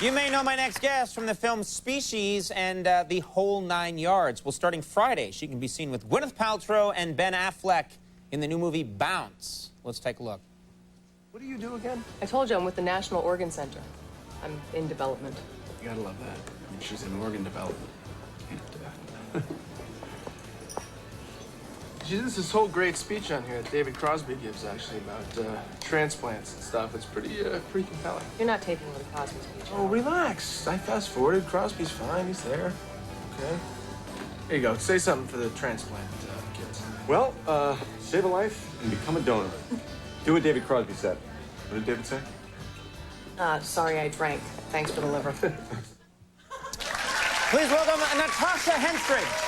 You may know my next guest from the film Species and The Whole 9 Yards. Well, starting Friday, she can be seen with Gwyneth Paltrow and Ben Affleck in the new movie Bounce. Let's take a look. What do you do again? I told you I'm with the National Organ Center. I'm in development. You gotta love that. I mean, she's in organ development. She did this whole great speech on here that David Crosby gives, actually, about transplants and stuff. It's pretty compelling. You're not taping with a Cosby speech. Oh, relax. I fast-forwarded. Crosby's fine. He's there. Okay. Here you go. Say something for the transplant kids. Well, save a life and become a donor. Do what David Crosby said. What did David say? Sorry I drank. Thanks for the liver. Please welcome Natasha Henstridge.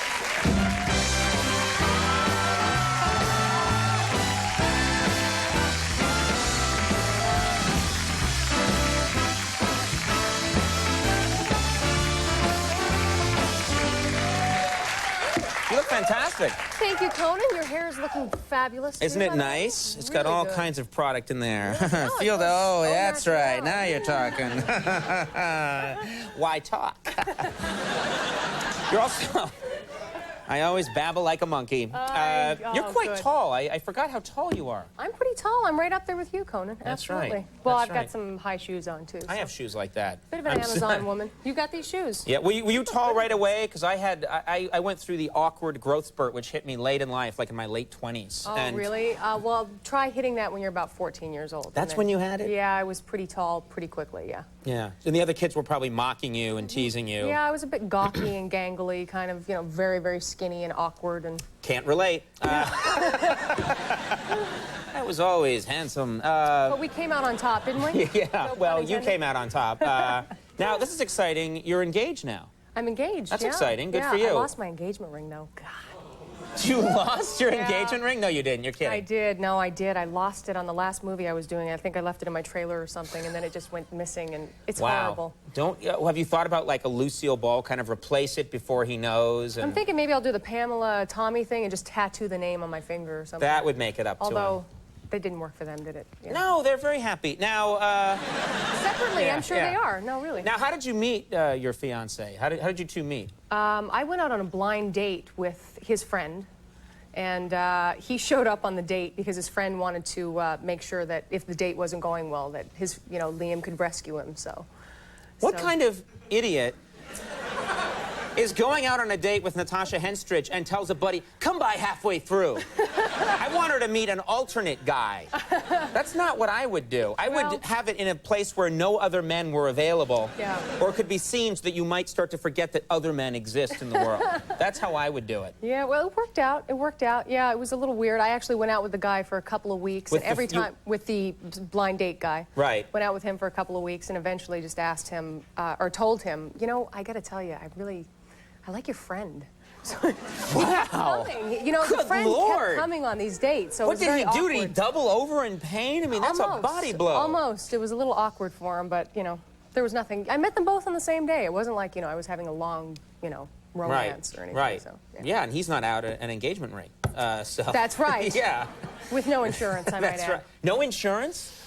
You look fantastic. Thank you, Conan. Your hair is looking fabulous. Isn't it nice? It's got Really all good. kinds of product in there. Yeah, no, Feel it the, goes that's au right. naturel. Now you're talking. Why talk? You're also... I always babble like a monkey. You're quite good. tall. I forgot how tall you are. I'm pretty tall. I'm right up there with you, Conan. That's Absolutely. right. Well, That's I've right. got some high shoes on, too. I have shoes like that. Bit of an Amazon woman. You got these shoes. Yeah, were you tall right away? Because I went through the awkward growth spurt, which hit me late in life, like in my late 20s. Oh, and really? Well, try hitting that when you're about 14 years old. That's when you had it? Yeah, I was pretty tall pretty quickly, yeah. Yeah. And the other kids were probably mocking you and teasing you. Yeah, I was a bit gawky and gangly, kind of, you know, very, very skinny and awkward and... Can't relate. I was always handsome. But we came out on top, didn't we? Yeah, No well, pun you intended. came out on top. Now, this is exciting. You're engaged now. I'm engaged, That's yeah. exciting. Good yeah, for you. I lost my engagement ring, though. God. You lost your Yeah. engagement ring? No, you didn't. You're kidding. I did. No, I did. I lost it on the last movie I was doing. I think I left it in my trailer or something, and then it just went missing, and it's horrible. Have you thought about like a Lucille Ball, kind of replace it before he knows? And I'm thinking maybe I'll do the Pamela Tommy thing and just tattoo the name on my finger or something. that would make it up to him. Although, that didn't work for them, did it? Yeah. No, they're very happy. Now, Separately, yeah, I'm sure yeah. they are. No, really. how did you meet your fiancé? How did you two meet? I went out on a blind date with his friend, and he showed up on the date because his friend wanted to make sure that if the date wasn't going well, that his, Liam could rescue him. What kind of idiot is going out on a date with Natasha Henstridge and tells a buddy, come by halfway through? I want her to meet an alternate guy. That's not what I would do. I would have it in a place where no other men were available. Yeah. Or it could be seen so that you might start to forget that other men exist in the world. That's how I would do it. Yeah, well, it worked out. It worked out. Yeah, it was a little weird. I actually went out with the guy for a couple of weeks. With And every time, with the blind date guy. Right. Went out with him for a couple of weeks and eventually just asked him, or told him, I got to tell you, I like your friend. Wow. The Good friend Lord. kept coming on these dates, so What it was did very he do? Did he awkward. double over in pain? I mean, that's a body blow. Almost. It was a little awkward for him, but, there was nothing. I met them both on the same day. It wasn't like, I was having a long, romance or anything. Right. So, yeah, and he's not out an engagement ring. So. That's right. Yeah. With no insurance, I might That's add. right. No insurance?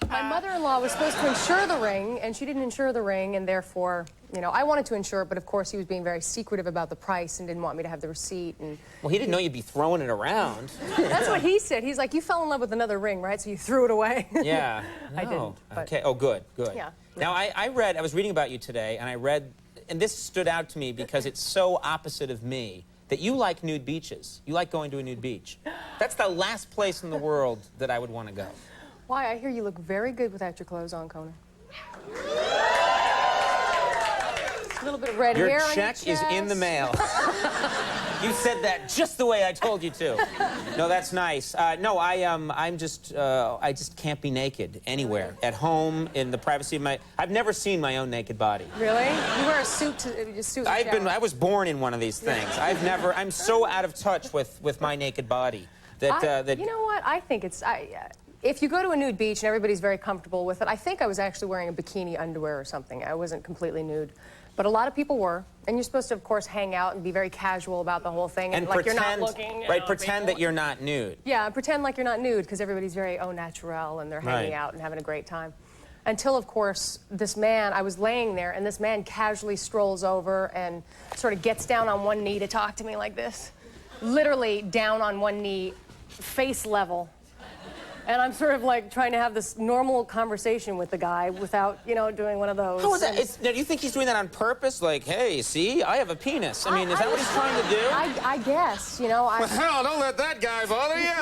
My mother-in-law was supposed to insure the ring, and she didn't insure the ring, and therefore, I wanted to insure it, but of course he was being very secretive about the price and didn't want me to have the receipt. And Well, he didn't know you'd be throwing it around. that's what he said. He's like, you fell in love with another ring, right? So you threw it away. Yeah. I No. didn't, but- Okay. Oh, good. Good. Yeah. Now, I was reading about you today, and I read, and this stood out to me because it's so opposite of me, that you like nude beaches. You like going to a nude beach. That's the last place in the world that I would want to go. Why? I hear you look very good without your clothes on, Conan. A little bit of red hair Your on your check is in the chest. mail. You said that just the way I told you to. No, that's nice. No, I just can't be naked anywhere. At home, in the privacy of my... I've never seen my own naked body. Really? You wear a suit to I was born in one of these things. I'm so out of touch with my naked body that You know what? I think it's... if you go to a nude beach and everybody's very comfortable with it, I think I was actually wearing a bikini underwear or something. I wasn't completely nude. But a lot of people were. And you're supposed to, of course, hang out and be very casual about the whole thing. and like pretend, you're not looking. right, pretend that you're not nude. Yeah, pretend like you're not nude because everybody's very au naturel and they're hanging Right. out and having a great time. Until, of course, this man, I was laying there, and this man casually strolls over and sort of gets down on one knee to talk to me like this. Literally down on one knee, face level. And I'm sort of like trying to have this normal conversation with the guy without, you know, doing one of those. How is that? Do you think he's doing that on purpose? Like, hey, see, I have a penis. I mean, is that what he's trying to do? I guess, you know. Well, hell, don't let that guy bother you.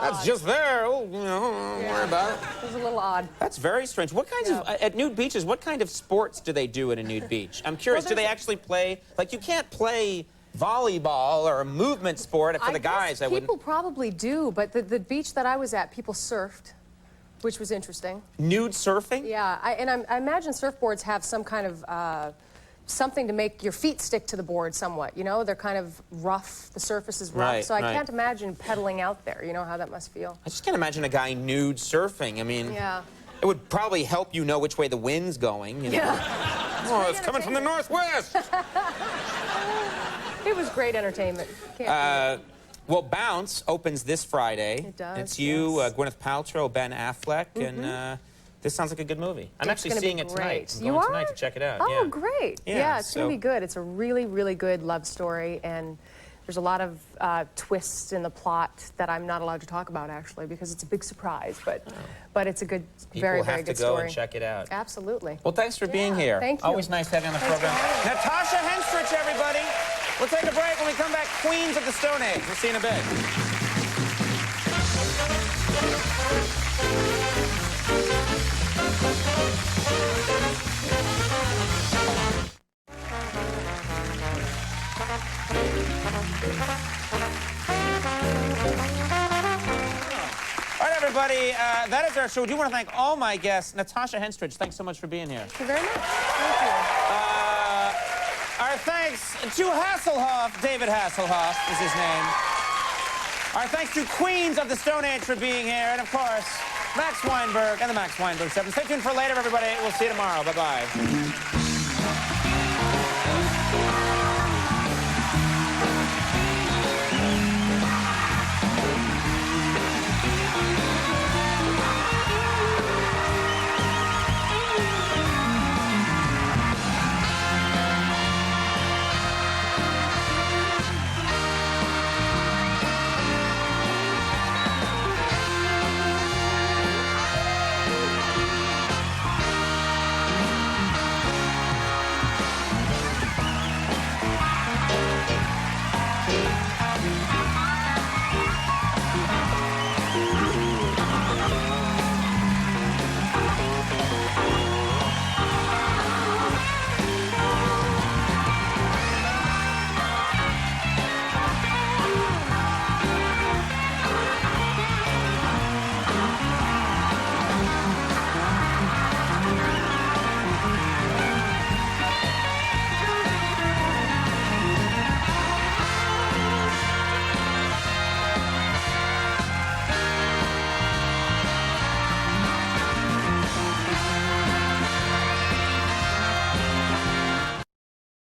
That's just there. Oh, you know, don't worry about it. It was a little odd. That's very strange. What kinds of, at nude beaches, what kind of sports do they do at a nude beach? I'm curious, do they actually play, like, you can't play volleyball or a movement sport for the guys. People probably do, but the beach that I was at, people surfed, which was interesting. Nude surfing? Yeah, I imagine surfboards have some kind of something to make your feet stick to the board somewhat, you know? They're kind of rough, the surface is rough, Right, so I right. can't imagine pedaling out there, you know how that must feel. I just can't imagine a guy nude surfing. I mean, Yeah. it would probably help you know which way the wind's going. You know? Yeah. Oh, it's coming from the northwest. It was great entertainment. Can't Well, Bounce opens this Friday. It does, It's you, yes. Gwyneth Paltrow, Ben Affleck, and this sounds like a good movie. I'm actually seeing it tonight. I'm going tonight to check it out. Oh, yeah. great. Yeah, Yeah, it's going so- to be good. It's a really, really good love story, and there's a lot of twists in the plot that I'm not allowed to talk about, actually, because it's a big surprise, but it's a good, very, very good People have to go story. and check it out. Absolutely. Well, thanks for being here. Thank you. Always nice having you on the Thanks for program. having me. Natasha Henstridge, everybody. We'll take a break. When we come back, Queens of the Stone Age. We'll see you in a bit. All right, everybody, that is our show. We do want to thank all my guests. Natasha Henstridge, thanks so much for being here. Thank you very much. Thank you. Our thanks to Hasselhoff. David Hasselhoff is his name. Our thanks to Queens of the Stone Age for being here. And, of course, Max Weinberg and the Max Weinberg 7. Stay tuned for later, everybody. We'll see you tomorrow. Bye-bye.